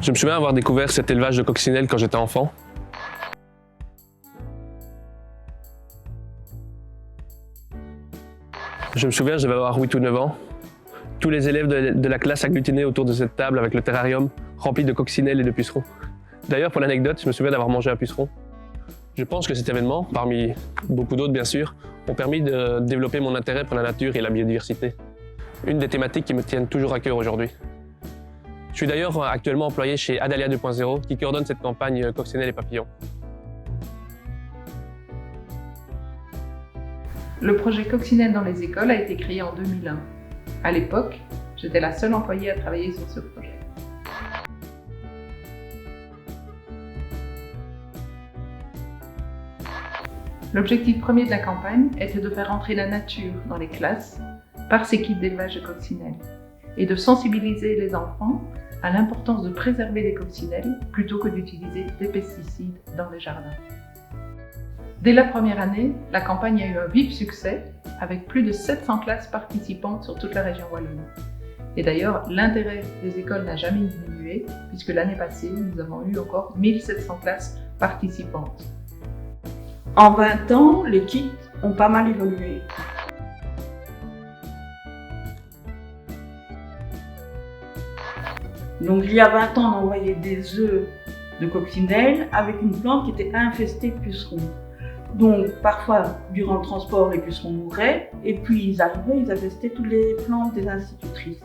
Je me souviens avoir découvert cet élevage de coccinelles quand j'étais enfant. Je me souviens, je devais avoir 8 ou 9 ans. Tous les élèves de la classe agglutinaient autour de cette table avec le terrarium rempli de coccinelles et de pucerons. D'ailleurs, pour l'anecdote, je me souviens d'avoir mangé un puceron. Je pense que cet événement, parmi beaucoup d'autres bien sûr, ont permis de développer mon intérêt pour la nature et la biodiversité. Une des thématiques qui me tiennent toujours à cœur aujourd'hui. Je suis d'ailleurs actuellement employé chez Adalia 2.0 qui coordonne cette campagne coccinelles et papillons. Le projet Coccinelles dans les écoles a été créé en 2001. À l'époque, j'étais la seule employée à travailler sur ce projet. L'objectif premier de la campagne était de faire entrer la nature dans les classes par ces kits d'élevage de coccinelles et de sensibiliser les enfants à l'importance de préserver les coccinelles plutôt que d'utiliser des pesticides dans les jardins. Dès la première année, la campagne a eu un vif succès avec plus de 700 classes participantes sur toute la région wallonne. Et d'ailleurs, l'intérêt des écoles n'a jamais diminué puisque l'année passée, nous avons eu encore 1700 classes participantes. En 20 ans, les kits ont pas mal évolué. Donc il y a 20 ans, on envoyait des œufs de coccinelles avec une plante qui était infestée de pucerons. Donc parfois, durant le transport, les pucerons mouraient et puis ils arrivaient, ils infestaient toutes les plantes des institutrices.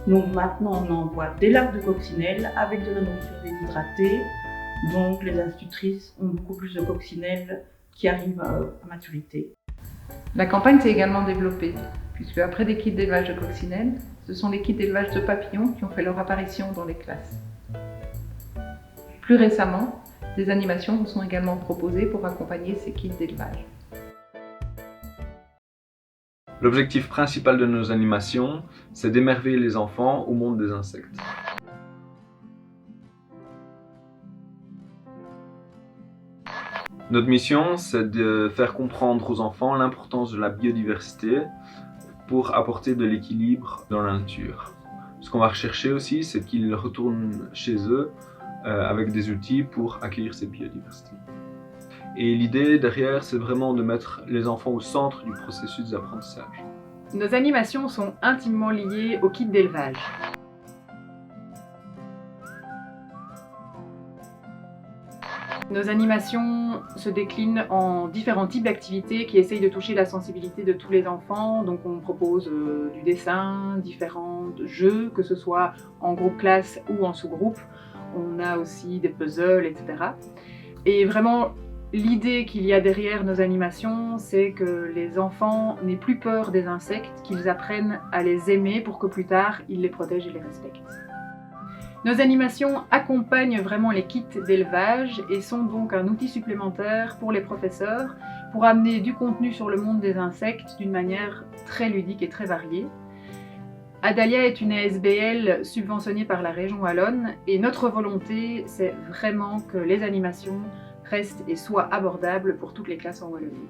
Donc maintenant, on envoie des larves de coccinelles avec de la nourriture déshydratée. Donc les institutrices ont beaucoup plus de coccinelles qui arrivent à maturité. La campagne s'est également développée, puisque après des kits d'élevage de coccinelles, ce sont les kits d'élevage de papillons qui ont fait leur apparition dans les classes. Plus récemment, des animations vous sont également proposées pour accompagner ces kits d'élevage. L'objectif principal de nos animations, c'est d'émerveiller les enfants au monde des insectes. Notre mission, c'est de faire comprendre aux enfants l'importance de la biodiversité pour apporter de l'équilibre dans la nature. Ce qu'on va rechercher aussi, c'est qu'ils retournent chez eux avec des outils pour accueillir cette biodiversité. Et l'idée derrière, c'est vraiment de mettre les enfants au centre du processus d'apprentissage. Nos animations sont intimement liées au kit d'élevage. Nos animations se déclinent en différents types d'activités qui essayent de toucher la sensibilité de tous les enfants. Donc on propose du dessin, différents jeux, que ce soit en groupe classe ou en sous-groupe. On a aussi des puzzles, etc. Et vraiment, l'idée qu'il y a derrière nos animations, c'est que les enfants n'aient plus peur des insectes, qu'ils apprennent à les aimer pour que plus tard, ils les protègent et les respectent. Nos animations accompagnent vraiment les kits d'élevage et sont donc un outil supplémentaire pour les professeurs pour amener du contenu sur le monde des insectes d'une manière très ludique et très variée. Adalia est une ASBL subventionnée par la région wallonne et notre volonté, c'est vraiment que les animations restent et soient abordables pour toutes les classes en Wallonie.